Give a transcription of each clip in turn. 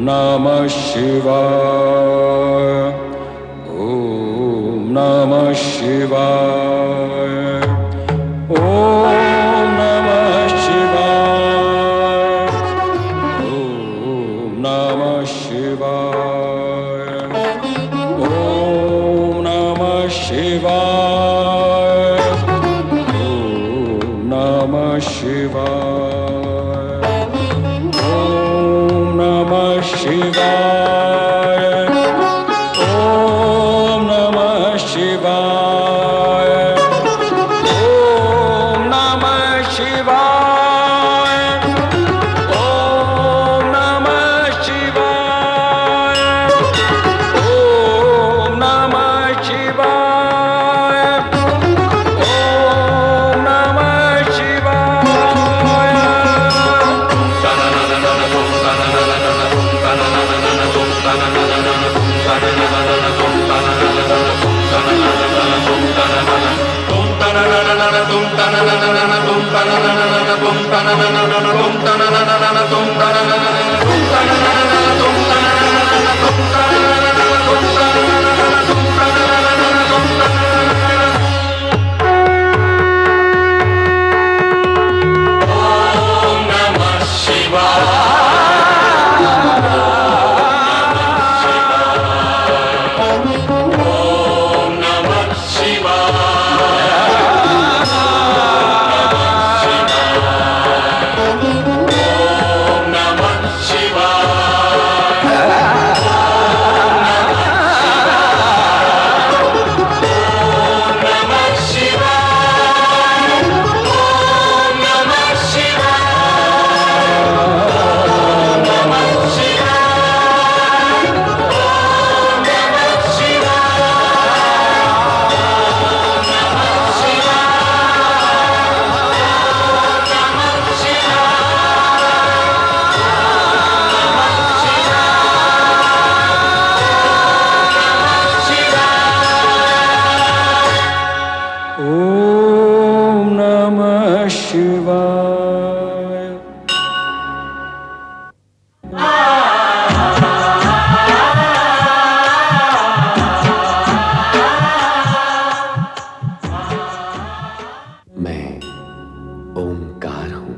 नमः शिवाय। ओम नमः शिवाय। ओम नमः शिवाय। ओम नमः शिवाय। ओम नमः शिवाय। ओम नमः शिवाय। ओम नमः शिवाय। ओम नमः शिवाय। ओम नमः शिवाय। ओम नमः शिवाय। ओम नमः शिवाय। ओम नमः शिवाय। ओम नमः शिवाय। मैं ओंकार हूं।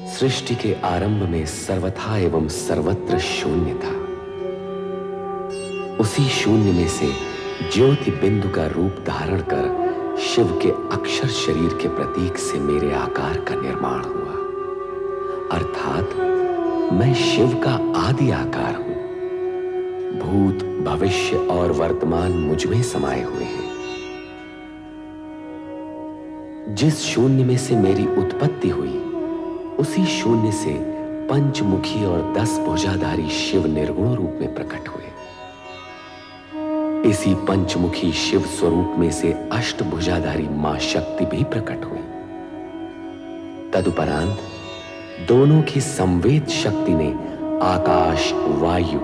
सृष्टि के आरंभ में सर्वथा एवं सर्वत्र शून्य था। उसी शून्य में से ज्योति बिंदु का रूप धारण कर शिव के अक्षर शरीर के प्रतीक से मेरे आकार का निर्माण हुआ। अर्थात मैं शिव का आदि आकार हूं। भूत, भविष्य और वर्तमान मुझ में समाये हुए हैं। जिस शून्य में से मेरी उत्पत्ति हुई, उसी शून्य से पंचमुखी और 10 भुजाधारी शिव निर्गुण रूप में प्रकट हुए। इसी पंचमुखी शिव स्वरूप में से अष्टभुजाधारी मां शक्ति भी प्रकट हुई। तदुपरांत दोनों की संवेद शक्ति ने आकाश, वायु,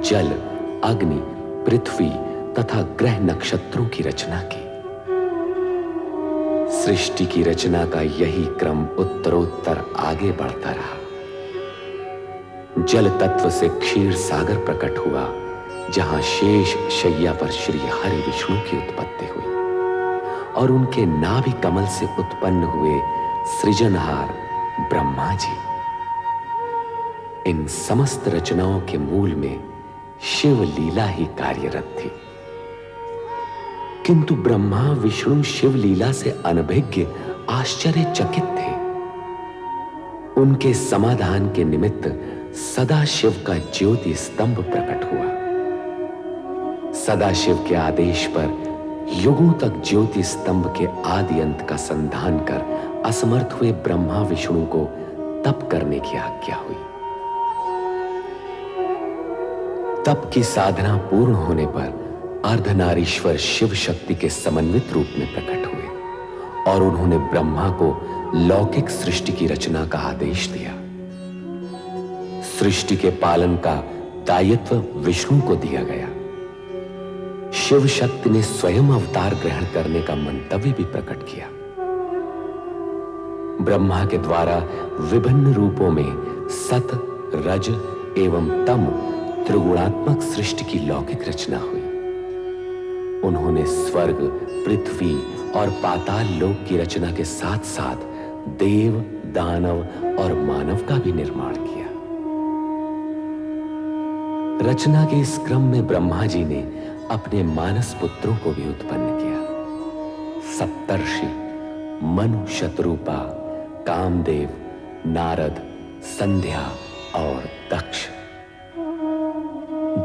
जल, अग्नि, पृथ्वी तथा ग्रह नक्षत्रों की रचना की। सृष्टि की रचना का यही क्रम उत्तरोत्तर आगे बढ़ता रहा। जल तत्व से क्षीर सागर प्रकट हुआ, जहां शेष शैया पर श्री हरि विष्णु की उत्पत्ति हुई और उनके नाभि कमल से उत्पन्न हुए सृजनहार ब्रह्मा जी। इन समस्त रचनाओं के मूल में शिव लीला ही कार्यरत थी। किंतु ब्रह्मा विष्णु शिव लीला से अनभिज्ञ आश्चर्यचकित थे। उनके समाधान के निमित्त सदाशिव का ज्योति स्तंभ प्रकट हुआ। सदाशिव के आदेश पर युगों तक ज्योति स्तंभ के आदि अंत का संधान कर असमर्थ हुए ब्रह्मा विष्णु को तप करने की आज्ञा हुई। तप की साधना पूर्ण होने पर अर्धनारीश्वर शिव शक्ति के समन्वित रूप में प्रकट हुए और उन्होंने ब्रह्मा को लौकिक सृष्टि की रचना का आदेश दिया। सृष्टि के पालन का दायित्व विष्णु को दिया गया। शिव शक्ति ने स्वयं अवतार ग्रहण करने का मंतव्य भी प्रकट किया। ब्रह्मा के द्वारा विभिन्न रूपों में सत, रज एवं तम त्रिगुणात्मक सृष्टि की लौकिक रचना हुई। उन्होंने स्वर्ग, पृथ्वी और पाताल लोक की रचना के साथ साथ देव, दानव और मानव का भी निर्माण किया। रचना के इस क्रम में ब्रह्मा जी ने अपने मानस पुत्रों को भी उत्पन्न किया। सप्तर्षि मनु, शतरूपा, कामदेव, नारद, संध्या और दक्ष।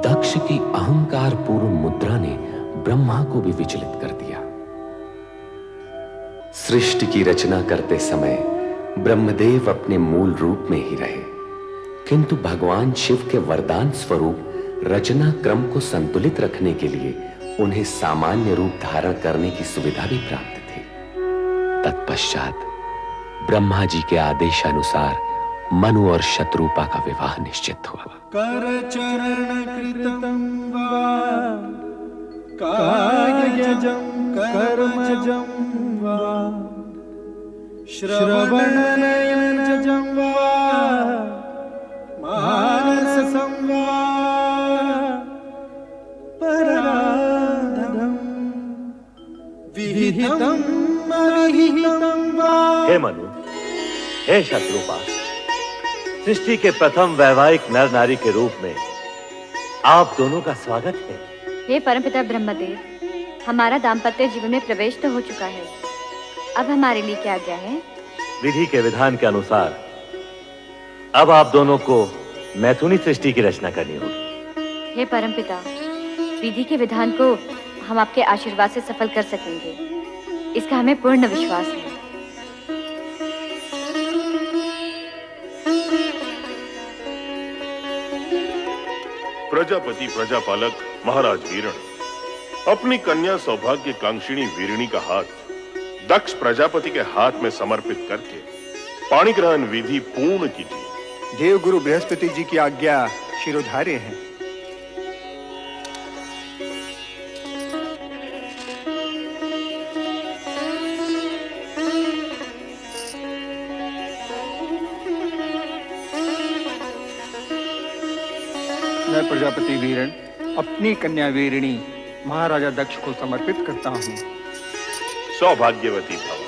दक्ष की अहंकार पूर्ण मुद्रा ने ब्रह्मा को भी विचलित कर दिया। सृष्टि की रचना करते समय ब्रह्मदेव अपने मूल रूप में ही रहे, किंतु भगवान शिव के वरदान स्वरूप रचना क्रम को संतुलित रखने के लिए उन्हें सामान्य रूप धारण करने की सुविधा भी प्राप्त थी। तत्पश्चात ब्रह्मा जी के आदेशानुसार मनु और शतरूपा का विवाह निश्चित हुआ। कर चरण कृतं वा कायजं कर्मजं वा श्रवणनयनजं वा मानसं वा पराधं विहितं अविहितं वा। हे मनु, हे शत्रुपा, सृष्टि के प्रथम वैवाहिक नर नारी के रूप में आप दोनों का स्वागत है। हे परमपिता ब्रह्मदेव, हमारा दाम्पत्य जीवन में प्रवेश तो हो चुका है, अब हमारे लिए क्या आज्ञा है? विधि के विधान के अनुसार अब आप दोनों को मैथुनी सृष्टि की रचना करनी होगी। हे परमपिता, विधि के विधान को हम आपके आशीर्वाद से सफल कर सकेंगे, इसका हमें पूर्ण विश्वास है। प्रजापति प्रजापालक महाराज वीरण अपनी कन्या सौभाग्य कांक्षिणी वीरिणी का हाथ दक्ष प्रजापति के हाथ में समर्पित करके पाणी ग्रहण विधि पूर्ण कीजिए। देवगुरु बृहस्पति जी की आज्ञा शिरोधार्य है। मैं प्रजापति वीरण अपनी कन्या वीरिणी महाराजा दक्ष को समर्पित करता हूँ। सौभाग्यवती भव,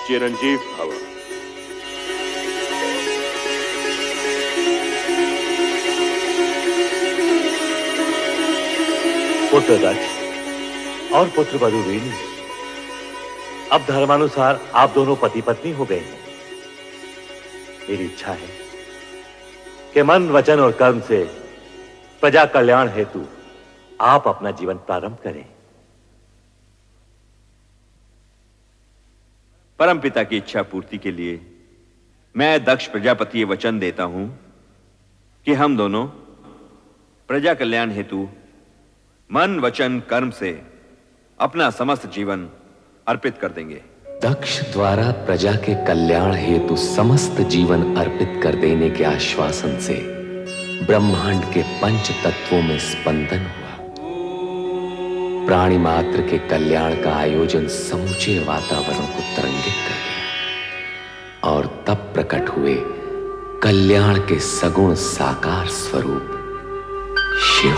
चिरंजीव भव। पुत्र दक्ष और पुत्र वधु वीरिणी, अब धर्मानुसार आप दोनों पति पत्नी हो गए हैं। मेरी इच्छा है कि मन, वचन और कर्म से प्रजा कल्याण हेतु आप अपना जीवन प्रारंभ करें। परमपिता की इच्छा पूर्ति के लिए मैं दक्ष प्रजापति ये वचन देता हूं कि हम दोनों प्रजा कल्याण हेतु मन, वचन, कर्म से अपना समस्त जीवन अर्पित कर देंगे। दक्ष द्वारा प्रजा के कल्याण हेतु समस्त जीवन अर्पित कर देने के आश्वासन से ब्रह्मांड के पंच तत्वों में स्पंदन हुआ। प्राणी मात्र के कल्याण का आयोजन समूचे वातावरण को तरंगित कर दिया और तब प्रकट हुए कल्याण के सगुण साकार स्वरूप शिव।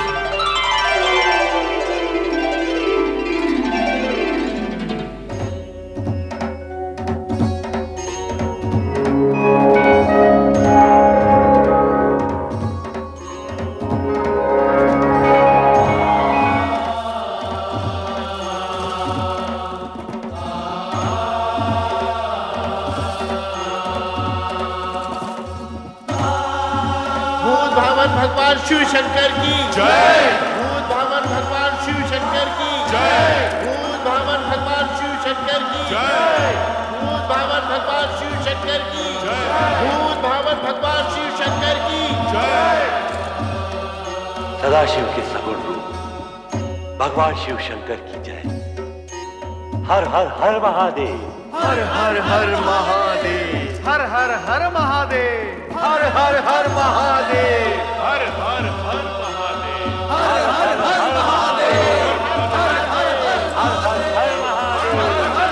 भगवान शिव शंकर की जय। भूत भावन भगवान शिव शंकर की जय। भूत भावन भगवान शिव शंकर की जय। भूत भावन भगवान शिव शंकर की जय। भूत भावन भगवान शिव शंकर की जय। सदाशिव के सगुण रूप भगवान शिव शंकर की जय। हर हर हर महादेव, हर हर हर महादेव, हर हर हर महादेव, हर हर हर महादेव, हर हर हर महादेव, हर हर हर महादेव,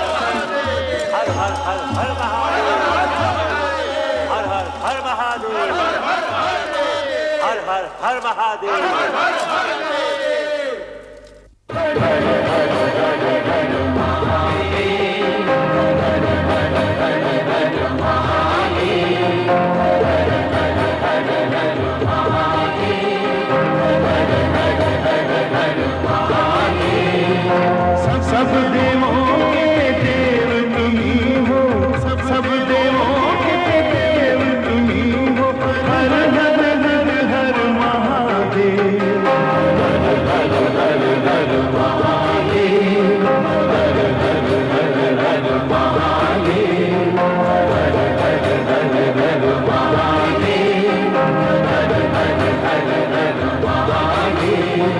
हर हर हर महादेव, हर हर हर महादेव। हर महादेव। सब देवों के देव तुम्ही हो, सब देवों के देव तुम्ही हो। हर हर हर हर महादेव, हर हर हर हर महादेव, हर हर हर हर महादेव, हर हर हर हर महादेव, हर हर हर हर महादेव।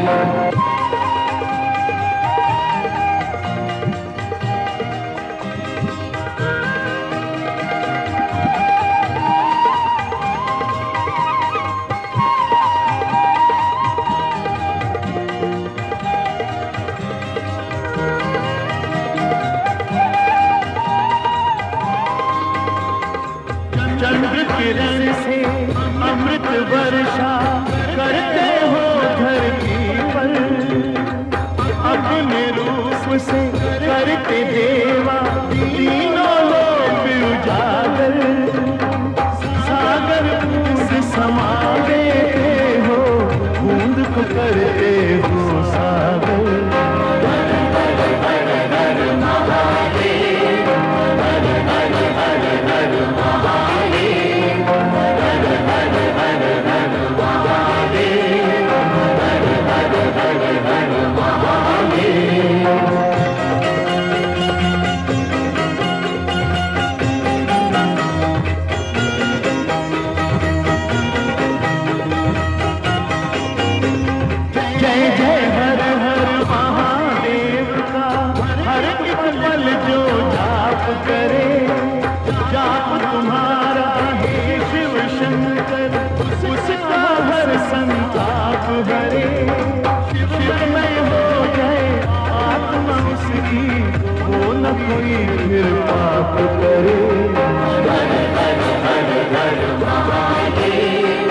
चंद्र किरण से अमृत वर्षा करते हो धरती पर, अपने रूप से करते देवा तीनों लोग उजागर। सागर बूंद समा देते हो, बूंद को करते हो सागर। हर हर हर हर महादेव, हर हर हर हर महादेव, हर हर हर हर महादेव, हर हर हर हर महादेव। जय जय हर हर महादेव का हर एक पल जो जाप करे, जाप तुम्हारा हे शिव शंकर, उसका हर संताप हरे। शिवमय हो जाए आत्मा उसकी, वो न कोई फिर पाप करे। हर हर हर हर महादेव,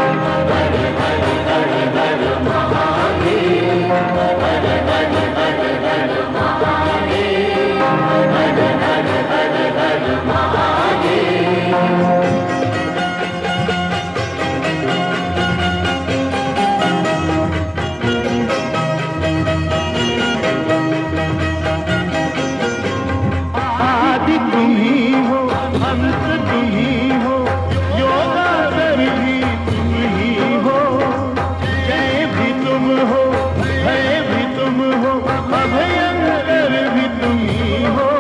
हर हर हर हर महादेव, हर हर हर हर महादेव, हर हर हर हर महादेव। आदि तुम्ही हो, अंत तुम्ही हो, योगाकर भी तुम ही हो। जय भी तुम हो, भय भी तुम हो, अभयंकर भी तुम ही हो।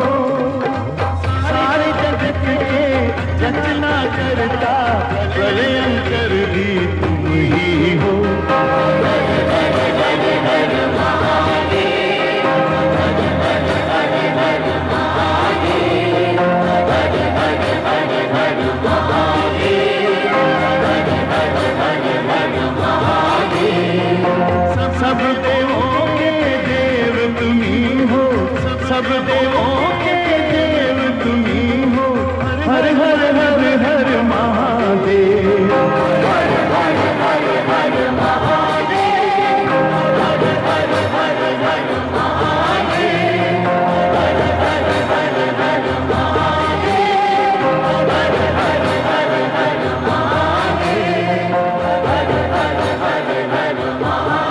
सारे जगत के रचना करता प्रलयंकर भी तुम ही हो। हर हर हर हर महादेव, हर हर हर हर महादेव, हर हर हर हर महादेव, हर हर हर हर महादेव। सब देवों के देव तुम्ही हो, सब देवों के देव तुम्ही हो। हर हर हर हर महादेव, हर हर हर हर महादेव, हर हर हर हर महादेव, हर हर हर हर महादेव, हर हर हर हर महादेव, हर हर हर हर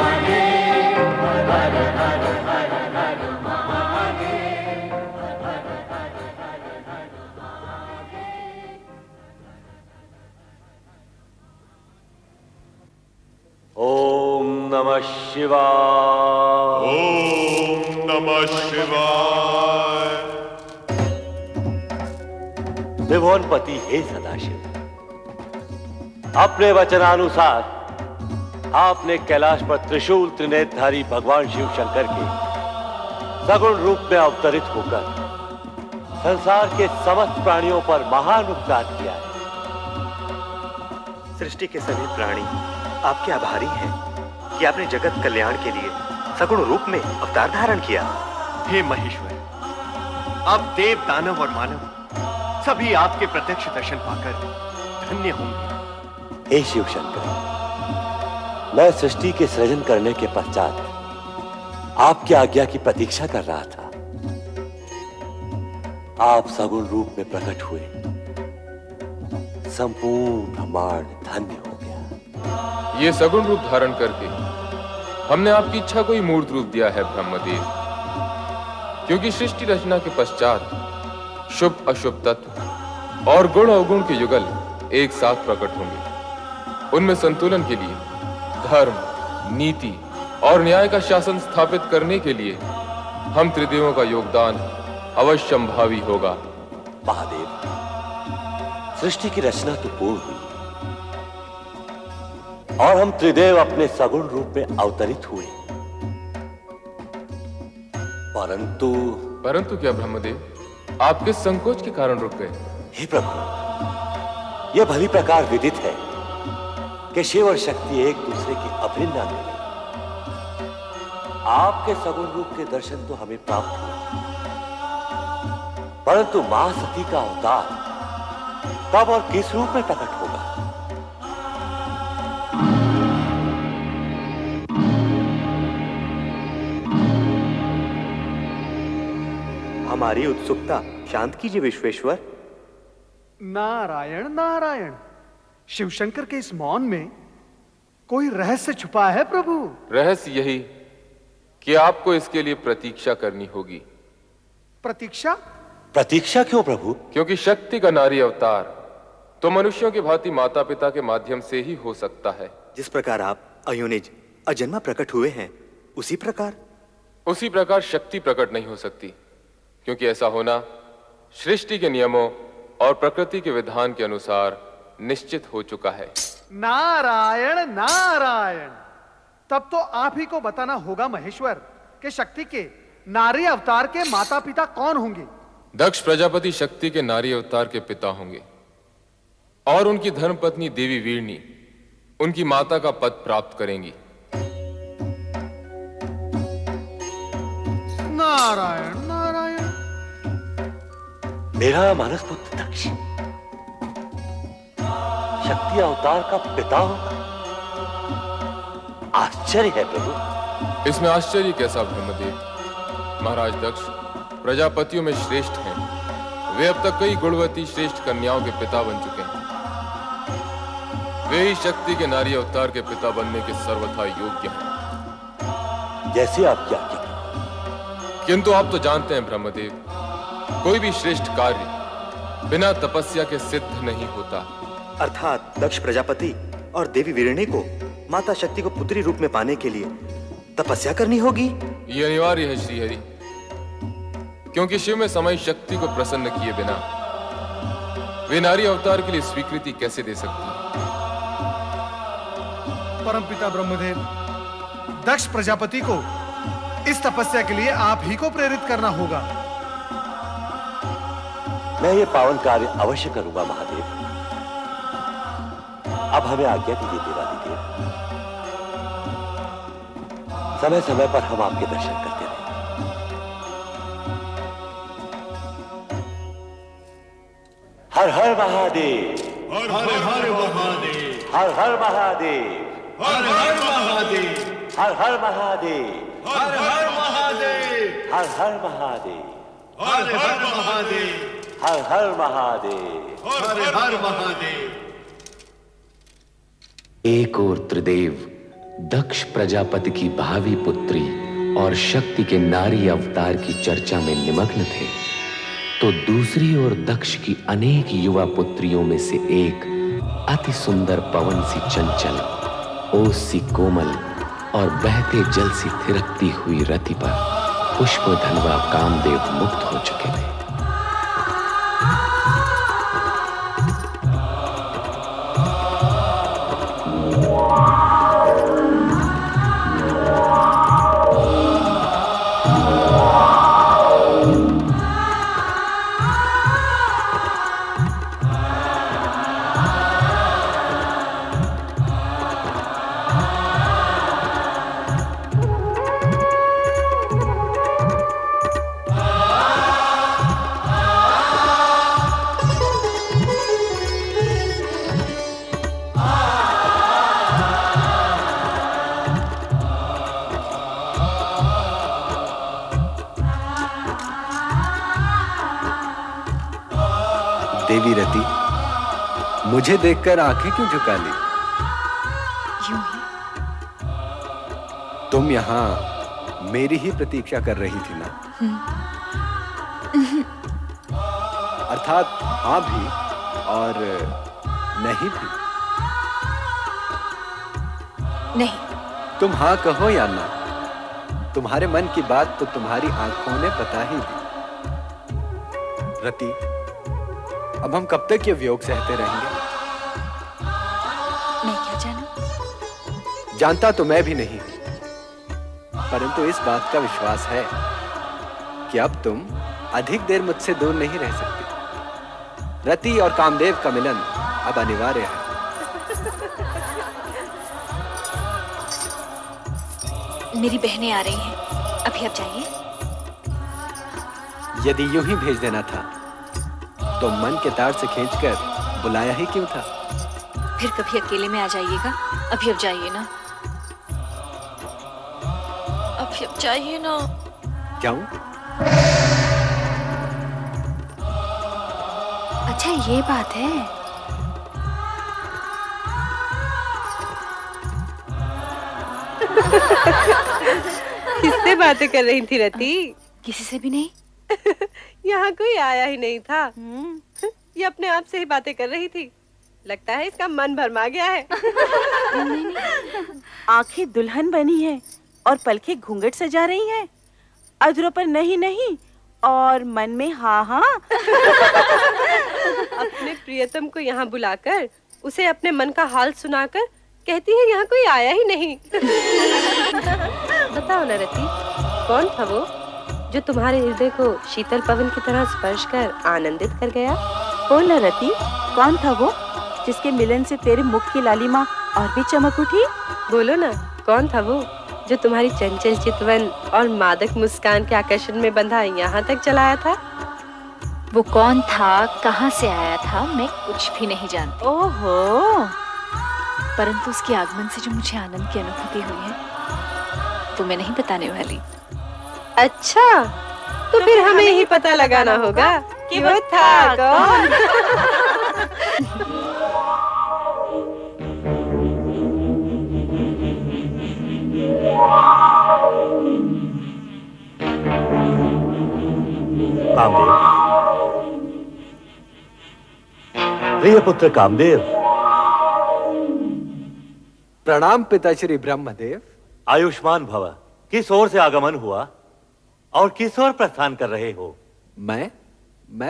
महादेव, हर हर हर हर महादेव, हर हर हर हर ओम नमः शिवाय। ओम नमः शिवाय। त्रिभुवनपति हे सदाशिव, अपने वचनानुसार आपने कैलाश पर त्रिशूल त्रिनेत्रधारी भगवान शिव शंकर के सगुण रूप में अवतरित होकर संसार के समस्त प्राणियों पर महान उपकार किया है। सृष्टि के सभी प्राणी आपके आभारी हैं कि आपने जगत कल्याण के लिए सगुण रूप में अवतार धारण किया। हे महेश्वर, अब देव दानव और मानव सभी आपके प्रत्यक्ष दर्शन पाकर धन्य होंगे। हे शिव शंकर, मैं सृष्टि के सृजन करने के पश्चात आपकी आज्ञा की प्रतीक्षा कर रहा था। आप सगुण रूप में प्रकट हुए, संपूर्ण ब्रह्मांड धन्य हो गया। ये सगुण रूप धारण करके हमने आपकी इच्छा को ही मूर्त रूप दिया है ब्रह्मदेव, क्योंकि सृष्टि रचना के पश्चात शुभ अशुभ तत्व और गुण अवगुण के युगल एक साथ प्रकट होंगे। उनमें संतुलन के लिए धर्म, नीति और न्याय का शासन स्थापित करने के लिए हम त्रिदेवों का योगदान अवश्यंभावी होगा। महादेव, सृष्टि की रचना तो पूर्ण हुई और हम त्रिदेव अपने सगुण रूप में अवतरित हुए, परंतु क्या ब्रह्मदेव, आप किस संकोच के कारण रुक गए? हे प्रभु, यह भली प्रकार विदित है कि शिव और शक्ति एक दूसरे की अभिन्न अंग हैं। आपके सगुण रूप के दर्शन तो हमें प्राप्त हुए, परंतु मां सती का अवतार कब और किस रूप में प्रकट होगा? हमारी उत्सुकता शांत कीजिए विश्वेश्वर। नारायण नारायण, शिवशंकर के इस मौन में कोई रहस्य छुपा है प्रभु। रहस्य यही कि आपको इसके लिए प्रतीक्षा करनी होगी। प्रतीक्षा? प्रतीक्षा क्यों प्रभु? क्योंकि शक्ति का नारी अवतार तो मनुष्यों की भांति माता पिता के माध्यम से ही हो सकता है। जिस प्रकार आप अयोनिज अजन्मा प्रकट हुए हैं, उसी प्रकार शक्ति प्रकट नहीं हो सकती, क्योंकि ऐसा होना सृष्टि के नियमों और प्रकृति के विधान के अनुसार निश्चित हो चुका है। नारायण नारायण, तब तो आप ही को बताना होगा महेश्वर कि शक्ति के नारी अवतार के माता पिता कौन होंगे। दक्ष प्रजापति शक्ति के नारी अवतार के पिता होंगे और उनकी धर्मपत्नी देवी वीरणी उनकी माता का पद प्राप्त करेंगी। नारायण नारायण, मेरा मानस पुत्र दक्ष शक्ति अवतार का पिता होगा? आश्चर्य है प्रभु। इसमें आश्चर्य कैसा ब्रह्मदेव? महाराज दक्ष प्रजापतियों में श्रेष्ठ हैं। वे अब तक कई गुणवती श्रेष्ठ कन्याओं के पिता बन चुके हैं। वे ही शक्ति के नारी अवतार के पिता बनने के सर्वथा योग्य हैं। जैसे आप क्या कहते? किंतु आप तो जानते हैं ब्रह्मदेव, कोई भी श्रेष्ठ कार्य बिना तपस्या के सिद्ध नहीं होता। अर्थात दक्ष प्रजापति और देवी वीरणी को माता शक्ति को पुत्री रूप में पाने के लिए तपस्या करनी होगी। यह अनिवार्य है श्रीहरि, क्योंकि शिव में समय शक्ति को प्रसन्न किए बिना वे नारी अवतार के लिए स्वीकृति कैसे दे सकती? परमपिता ब्रह्मदेव, दक्ष प्रजापति को इस तपस्या के लिए आप ही को प्रेरित करना होगा। मैं ये पावन कार्य अवश्य करूंगा महादेव। अब हमें आज्ञा दीजिए देवादिदेव, समय समय पर हम आपके दर्शन करते रहें। हर हर महादेव, हर हर महादेव, हर हर महादेव, हर हर महादेव, हर हर महादेव, हर हर महादेव, हर हर महादेव, हर हर महादेव, हर हर महादेव, हर हर महादेव। एक और त्रिदेव दक्ष प्रजापति की भावी पुत्री और शक्ति के नारी अवतार की चर्चा में निमग्न थे, तो दूसरी ओर दक्ष की अनेक युवा पुत्रियों में से एक अति सुंदर पवन सी चंचल, ओस सी कोमल और बहते जल सी थिरकती हुई रति पर पुष्पधनवा कामदेव मुक्त हो चुके थे। देवी रति, मुझे देखकर आंखें क्यों झुका ली? यूं ही। तुम यहाँ मेरी ही प्रतीक्षा कर रही थी ना? अर्थात हाँ भी और नहीं भी। नहीं। तुम हाँ कहो या ना, तुम्हारे मन की बात तो तुम्हारी आंखों ने बता ही दी। रति, अब हम कब तक ये वियोग सहते रहेंगे? मैं क्या जानूं? जानता तो मैं भी नहीं, परंतु इस बात का विश्वास है कि अब तुम अधिक देर मुझसे दूर नहीं रह सकती। रति और कामदेव का मिलन अब अनिवार्य है। मेरी बहनें आ रही हैं, अभी आप जाइए। यदि यूं ही भेज देना था तो मन के तार से खींचकर बुलाया ही क्यों था? फिर कभी अकेले में आ जाइएगा। अभी अब जाइए ना, अभी अब जाइए ना। जाऊं? अच्छा ये बात है। किससे बातें कर रही थी रति? किसी से भी नहीं। यहाँ कोई आया ही नहीं था। ये अपने आप से ही बातें कर रही थी। लगता है इसका मन भरमा गया है। आंखें दुल्हन बनी है और पलकें घूंघट सजा रही हैं। अधरों पर नहीं नहीं और मन में हाँ हाँ। अपने प्रियतम को यहाँ बुलाकर उसे अपने मन का हाल सुनाकर कहती है यहाँ कोई आया ही नहीं। बताओ ना रति, कौन था वो जो तुम्हारे हृदय को शीतल पवन की तरह स्पर्श कर आनंदित कर गया? बोल ना रति, कौन था वो जिसके मिलन से तेरे मुख की लालिमा और भी चमक उठी? बोलो ना, कौन था वो जो तुम्हारी चंचल चितवन और मादक मुस्कान के आकर्षण में बंधा यहाँ तक चलाया था? वो कौन था, कहाँ से आया था, मैं कुछ भी नहीं जानती। ओहो, परंतु उसके आगमन से जो मुझे आनंद की अनुभूति हुई है तो मैं नहीं बताने वाली। अच्छा, तो फिर हमें ही पता लगाना होगा कि वो था कौन। कामदेव, प्रिय पुत्र कामदेव। प्रणाम पिताश्री ब्रह्मदेव। आयुष्मान भव। किस ओर से आगमन हुआ और किस ओर प्रस्थान कर रहे हो? मैं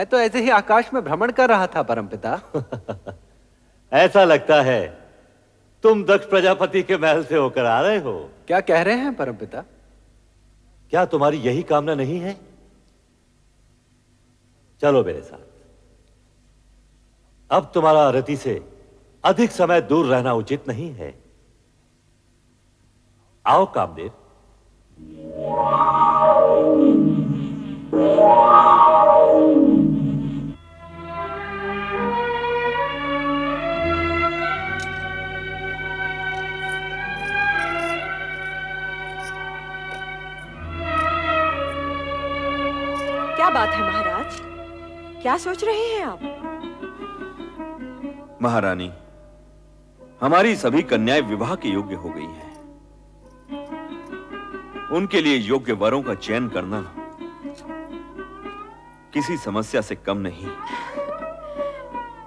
तो ऐसे ही आकाश में भ्रमण कर रहा था परमपिता। ऐसा लगता है तुम दक्ष प्रजापति के महल से होकर आ रहे हो। क्या कह रहे हैं परमपिता? क्या तुम्हारी यही कामना नहीं है? चलो मेरे साथ। अब तुम्हारा रति से अधिक समय दूर रहना उचित नहीं है। आओ कामदेव। क्या बात है महाराज? क्या सोच रहे हैं आप? महारानी, हमारी सभी कन्याएं विवाह के योग्य हो गई हैं। उनके लिए योग्य वरों का चयन करना किसी समस्या से कम नहीं।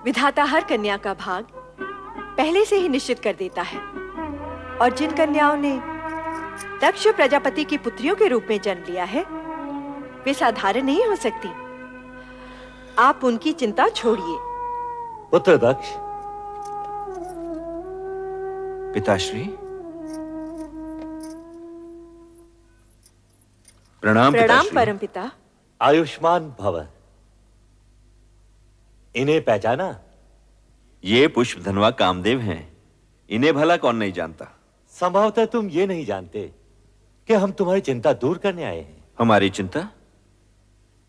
विधाता हर कन्या का भाग पहले से ही निश्चित कर देता है, और जिन कन्याओं ने दक्ष प्रजापति की पुत्रियों के रूप में जन्म लिया है वे साधारण नहीं हो सकती। आप उनकी चिंता छोड़िए। पुत्र दक्ष। पिताश्री। प्रणाम प्रणाम परमपिता। आयुष्मान भव। इन्हें पहचाना? ये पुष्प धनवा कामदेव हैं। इन्हें भला कौन नहीं जानता? संभवतः तुम ये नहीं जानते कि हम तुम्हारी चिंता दूर करने आए हैं। हमारी चिंता?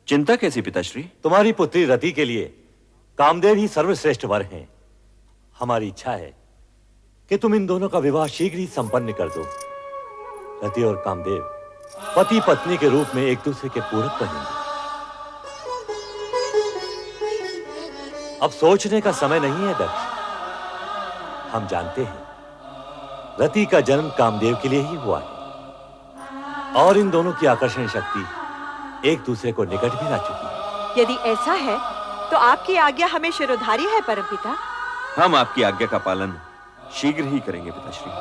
चिंता कैसी पिताश्री? तुम्हारी पुत्री रति के लिए कामदेव ही सर्वश्रेष्ठ वर हैं। हमारी इच्छा है कि तुम इन दोनों का विवाह शीघ्र ही संपन्न कर दो। रति और कामदेव पति पत्नी के रूप में एक दूसरे के पूरक बनेंगे। अब सोचने का समय नहीं है दक्ष। हम जानते हैं रति का जन्म कामदेव के लिए ही हुआ है और इन दोनों की आकर्षण शक्ति एक दूसरे को निकट भी ला चुकी। यदि ऐसा है तो आपकी आज्ञा हमें शिरोधार्य है परमपिता। हम आपकी आज्ञा का पालन शीघ्र ही करेंगे पिताश्री।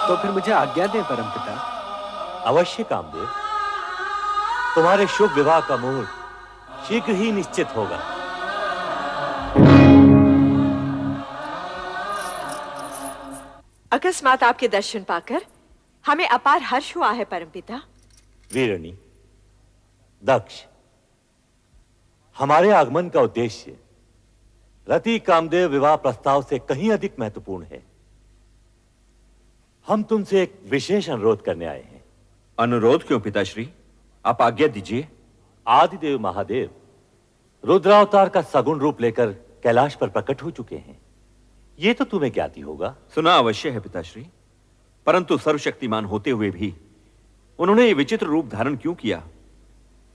तो फिर मुझे आज्ञा दें परमपिता। अवश्य कामदेव, तुम्हारे शुभ विवाह का मुहूर्त शीघ्र ही निश्चित होगा। अकस्मात आपके दर्शन पाकर हमें अपार हर्ष हुआ है परमपिता। वीरणी, दक्ष, हमारे आगमन का उद्देश्य रति कामदेव विवाह प्रस्ताव से कहीं अधिक महत्वपूर्ण है। हम तुमसे एक विशेष अनुरोध करने आए हैं। अनुरोध क्यों पिताश्री? आप आज्ञा दीजिए। आदिदेव महादेव रुद्रावतार का सगुण रूप लेकर कैलाश पर प्रकट हो चुके हैं। यह तो तुम्हें ज्ञाति होगा। सुना अवश्य है पिताश्री, परंतु सर्वशक्तिमान होते हुए भी उन्होंने ये विचित्र रूप धारण क्यों किया,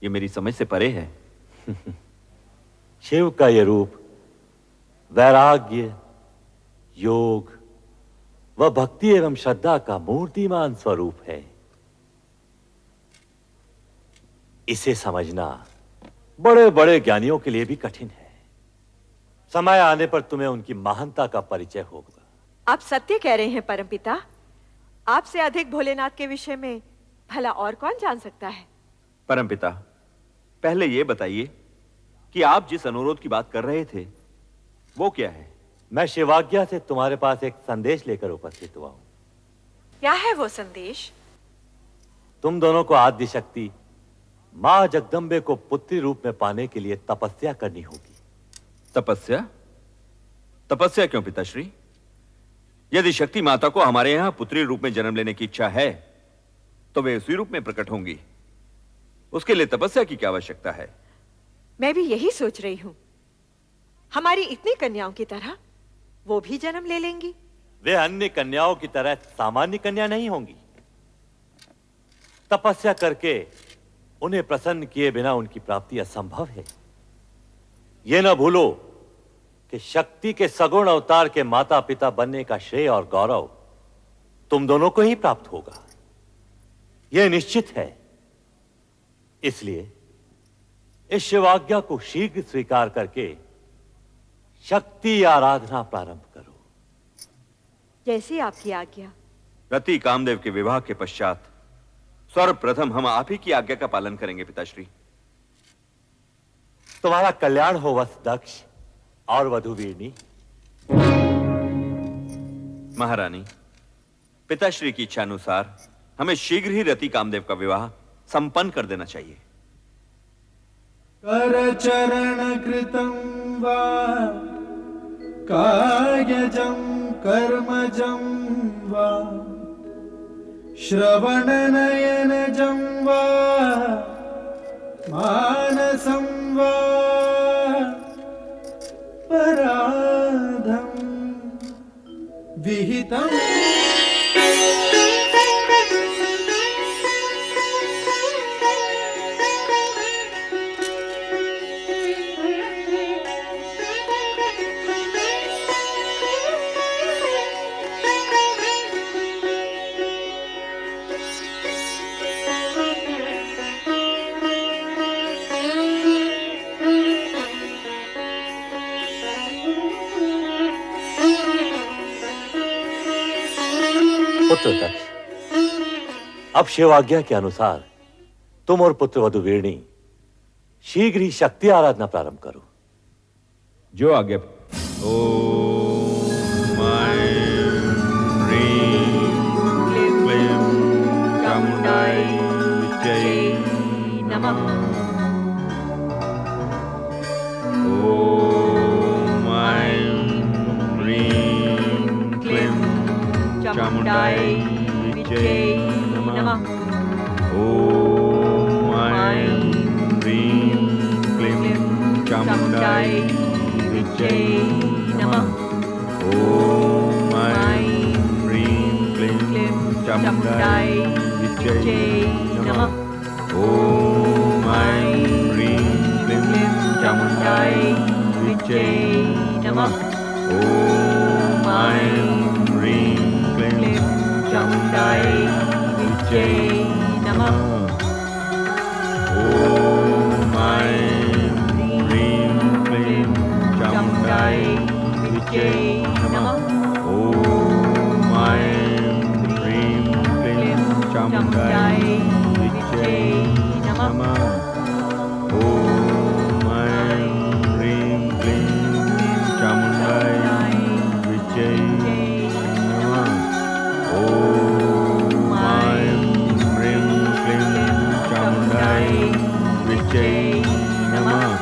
यह मेरी समझ से परे है। शिव का यह रूप वैराग्य, योग व भक्ति एवं श्रद्धा का मूर्तिमान स्वरूप है। इसे समझना बड़े बड़े ज्ञानियों के लिए भी कठिन है। समय आने पर तुम्हें उनकी महानता का परिचय होगा। आप सत्य कह रहे हैं परमपिता। आपसे अधिक भोलेनाथ के विषय में भला और कौन जान सकता है? परमपिता, पहले यह बताइए कि आप जिस अनुरोध की बात कर रहे थे वो क्या है? मैं शिवाज्ञा से तुम्हारे पास एक संदेश लेकर उपस्थित हुआ हूं। क्या है वो संदेश? तुम दोनों को आद्य शक्ति मां जगदम्बे को पुत्री रूप में पाने के लिए तपस्या करनी होगी। तपस्या? तपस्या क्यों पिताश्री? यदि शक्ति माता को हमारे यहां पुत्री रूप में जन्म लेने की इच्छा है तो वे उसी रूप में प्रकट होंगी। उसके लिए तपस्या की क्या आवश्यकता है? मैं भी यही सोच रही हूं। हमारी इतनी कन्याओं की तरह वो भी जन्म ले लेंगी। वे अन्य कन्याओं की तरह सामान्य कन्या नहीं होंगी। तपस्या करके उन्हें प्रसन्न किए बिना उनकी प्राप्ति असंभव है। यह न भूलो कि शक्ति के सगुण अवतार के माता पिता बनने का श्रेय और गौरव तुम दोनों को ही प्राप्त होगा, यह निश्चित है। इसलिए इस शिवाज्ञा को शीघ्र स्वीकार करके शक्ति आराधना प्रारंभ करो। जैसी आपकी आज्ञा। रति कामदेव के विवाह के पश्चात सर्वप्रथम हम आप ही की आज्ञा का पालन करेंगे पिताश्री। तुम्हारा कल्याण हो वत्स दक्ष और वधु वीरनी। महारानी, पिताश्री की इच्छा अनुसार हमें शीघ्र ही रति कामदेव का विवाह संपन्न कर देना चाहिए। करचरण कृतं वा कायजं कर्मजं वा श्रवणनयनजं वा मानसं वा पराधं विहितम् पुत्र दक्ष, अब शिवाज्ञा के अनुसार तुम और पुत्र वधु वीरणी शीघ्र ही शक्ति आराधना प्रारंभ करो। जो आज्ञा। ओम ह्रीं क्लीं चामुंडाय विद्महे नमः। ओम ह्रीं क्लीं चामुंडाय विद्महे नमः। ओम ह्रीं क्लीं चामुंडाय विद्महे नमः। ओम ह्रीं क्लीं चामुंडाय विद्महे नमः। ओम नमः। ओम ऐं ह्रीं क्लीं चामुण्डायै विद्यै नमः। ओम ऐं ह्रीं क्लीं चामुण्डायै विद्यै नमः। ओम ऐं ह्रीं क्लीं चामुण्डायै विद्यै नमः। ओम ऐं ह्रीं क्लीं चामुण्डायै विद्यै नमः। ओम ऐं ह्रीं क्लीं चामुण्डायै विद्यै नमः।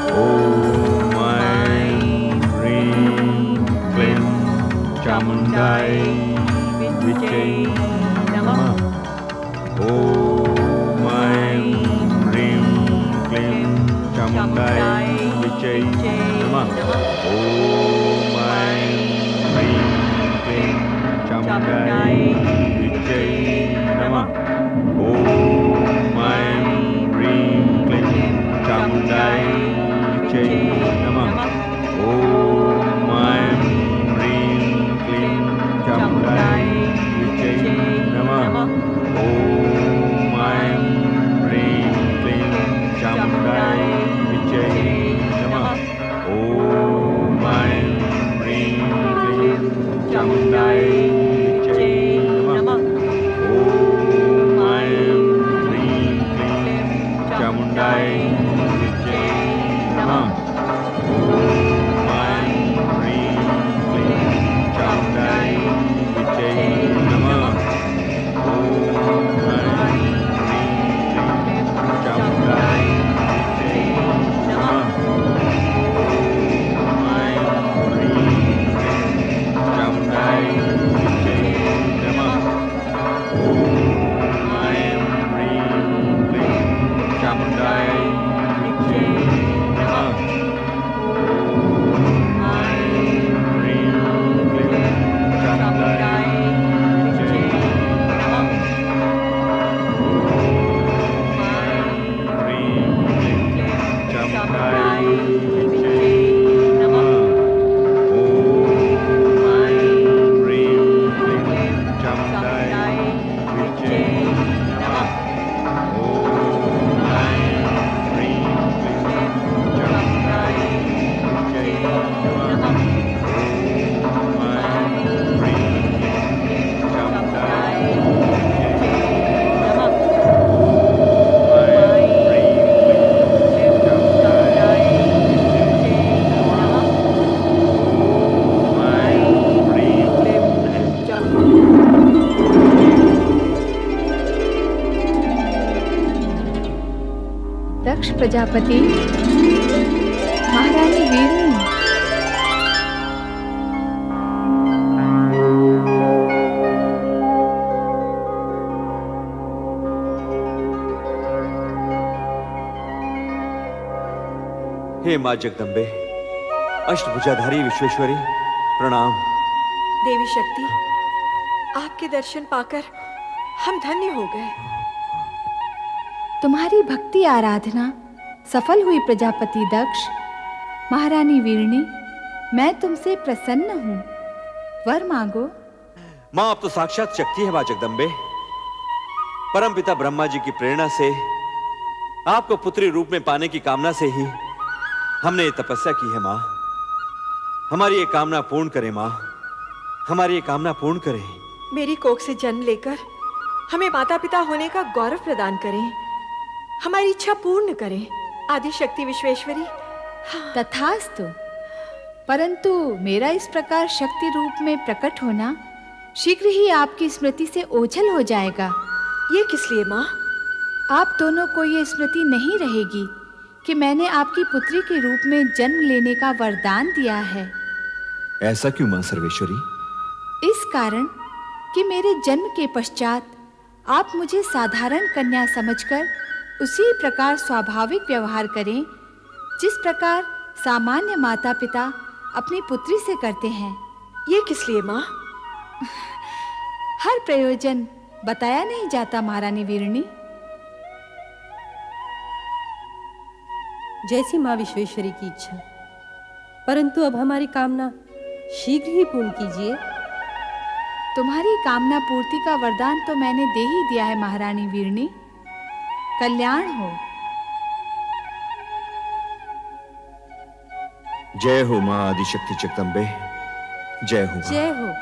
ओम ऐं ह्रीं क्लीं चामुण्डायै विद्यै नमः। ओम ऐं ह्रीं क्लीं चामुण्डायै विद्यै नमः। ओम ऐं ह्रीं क्लीं चामुण्डायै विद्यै नमः। ओम ऐं ह्रीं क्लीं चामुण्डायै विद्यै नमः। ओम ऐं ह्रीं क्लीं चामुण्डायै विद्यै नमः। ओम ऐं ह्रीं क्लीं चामुण्डायै विद्यै नमः। ओम ऐं ह्रीं क्लीं चामुण्डायै विद्यै नमः। ओम ऐं ह्रीं क्लीं चामुण्डायै विद्यै नमः। ओम ऐं ह्रीं क्लीं चामुण्डायै विद्यै नमः। ओम ऐं ह्रीं क्लीं चामुण्डायै विद्यै नमः। ओम ऐं ह्रीं क्लीं चामुण्डायै विद्यै नमः। ओम ऐं ह्रीं क्लीं चामुण्डायै विद्यै नमः। ओम ऐं ह्रीं क्लीं चामुण्डायै विद्यै नमः। ओम ऐं ह्रीं क्लीं चामुण्डायै विद्यै नमः। ओम ऐं ह्रीं क्लीं चामुण्डायै विद्यै नमः। ओम ऐं ह्रीं क्लीं चामुण्डायै विद्यै नमः। ओम ऐं ह्रीं क्लीं चामुण्डायै विद्यै नमः। ओम ऐं ह्रीं क्लीं चामुण्डायै विद्यै नमः। ओम ऐं ह्रीं दक्ष प्रजापति, महारानी वीरणी। हे माँ जगदम्बे, अष्टभुजाधारी विश्वेश्वरी, प्रणाम। देवी शक्ति, आपके दर्शन पाकर हम धन्य हो गए। तुम्हारी भक्ति आराधना सफल हुई प्रजापति दक्ष। महारानी वीरणी, मैं तुमसे प्रसन्न हूँ, वर मांगो। माँ, अब तो साक्षात शक्ति है माँ जगदम्बे। परमपिता ब्रह्मा जी की प्रेरणा से आपको पुत्री रूप में पाने की कामना से ही हमने ये तपस्या की है माँ। हमारी ये कामना पूर्ण करें माँ, हमारी ये कामना पूर्ण करें। मेरी कोख से जन्म लेकर हमें माता पिता होने का गौरव प्रदान करें, हमारी इच्छा पूर्ण करें। आदि शक्ति विश्वेश्वरी। तथास्तु। परंतु मेरा इस प्रकार शक्ति रूप में प्रकट होना शीघ्र ही आपकी स्मृति से ओझल हो जाएगा। ये किस लिए माँ? आप दोनों को ये स्मृति नहीं रहेगी कि मैंने आपकी पुत्री के रूप में जन्म लेने का वरदान दिया है। ऐसा क्यों मां सर्वेश्वरी? इस कारण कि मेरे जन्म के पश्चात आप मुझे साधारण कन्या समझकर उसी प्रकार स्वाभाविक व्यवहार करें जिस प्रकार सामान्य माता पिता अपनी पुत्री से करते हैं। ये किस लिए माँ? हर प्रयोजन बताया नहीं जाता महारानी वीरणी। जैसी माँ विश्वेश्वरी की इच्छा। परंतु अब हमारी कामना शीघ्र ही पूर्ण कीजिए। तुम्हारी कामना पूर्ति का वरदान तो मैंने दे ही दिया है महारानी वीरणी। कल्याण हो। जय हो मां आदिशक्ति जगदम्बे, जय हो मां। जय हो।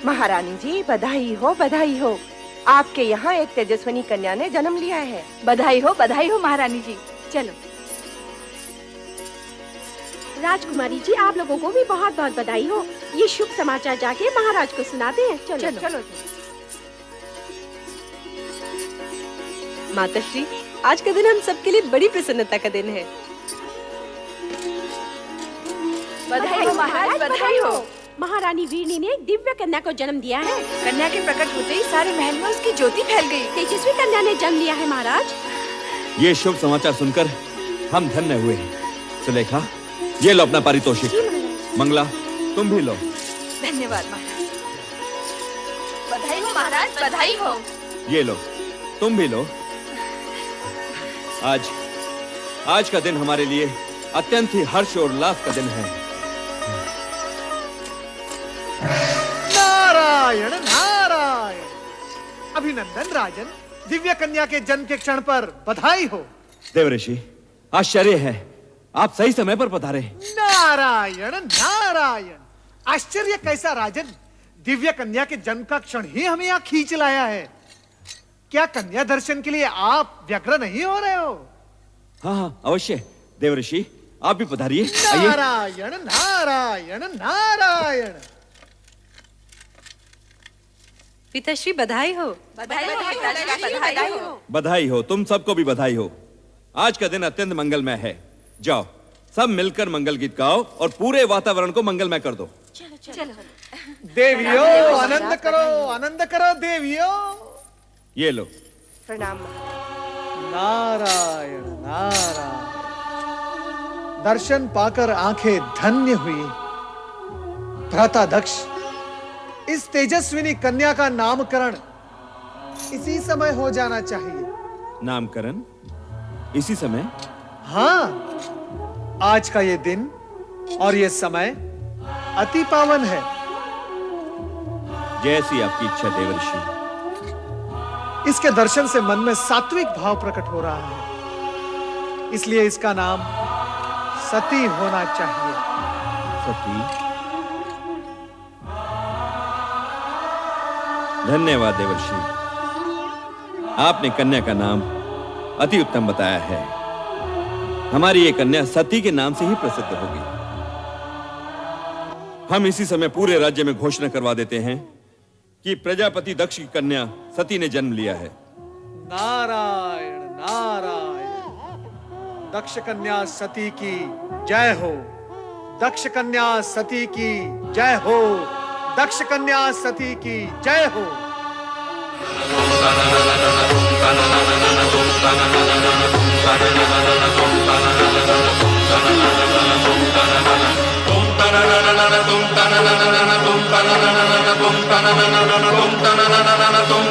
महारानी जी बधाई हो, बधाई हो। आपके यहाँ एक तेजस्विनी कन्या ने जन्म लिया है। बधाई हो महारानी जी। चलो। राजकुमारी जी, आप लोगों को भी बहुत बहुत बधाई हो। ये शुभ समाचार जाके महाराज को सुनाते हैं। चलो चलो, चलो। माताश्री, आज का दिन हम सबके लिए बड़ी प्रसन्नता का दिन है। बधाई हो महाराज, बधाई हो। महारानी वीरनी ने एक दिव्य कन्या को जन्म दिया है। कन्या के प्रकट होते ही सारे महल में उसकी ज्योति फैल गई। तेजस्वी कन्या ने जन्म लिया है महाराज। ये शुभ समाचार सुनकर हम धन्य हुए। सुलेखा, ये लो अपना पारितोषिक। मंगला, तुम भी लो। धन्यवाद महाराज। बधाई हो महाराज, बधाई हो। ये लो, तुम भी लो। आज का दिन हमारे लिए अत्यंत ही हर्ष और उल्लास का दिन है। नारायण नारायण। अभिनंदन राजन, दिव्य कन्या के जन्म के क्षण पर बधाई हो। देवऋषि, आश्चर्य है, आप सही समय पर पधारे। नारायण नारायण। आश्चर्य कैसा राजन, दिव्य कन्या के जन्म का क्षण ही हमें यहाँ खींच लाया है। क्या कन्या दर्शन के लिए आप व्यग्र नहीं हो रहे हो? हाँ, अवश्य। देवऋषि, आप भी पधारिए। नारायण नारायण नारायण। पिताश्री, बधाई हो। बधाई हो, तुम सबको भी बधाई हो। आज का दिन अत्यंत मंगलमय है। जाओ, सब मिलकर मंगल गीत गाओ और पूरे वातावरण को मंगलमय कर दो। चलो। देवियों, आनंद करो, आनंद करो देवियों। ये लो। प्रणाम। नारायण नारायण। दर्शन पाकर आंखें धन्य हुई। भ्राता दक्ष, इस तेजस्विनी कन्या का नामकरण इसी समय हो जाना चाहिए। नामकरण इसी समय? हाँ, आज का ये दिन और ये समय अति पावन है। जैसी आपकी इच्छा देवर्षि। इसके दर्शन से मन में सात्विक भाव प्रकट हो रहा है, इसलिए इसका नाम सती होना चाहिए। सती? धन्यवाद देवर्षि, आपने कन्या का नाम अति उत्तम बताया है। हमारी ये कन्या सती के नाम से ही प्रसिद्ध होगी। हम इसी समय पूरे राज्य में घोषणा करवा देते हैं कि प्रजापति दक्ष की कन्या सती ने जन्म लिया है। नारायण नारायण। दक्ष कन्या सती की जय हो। दक्ष कन्या सती की जय हो। दक्ष कन्या सती की जय हो। तुम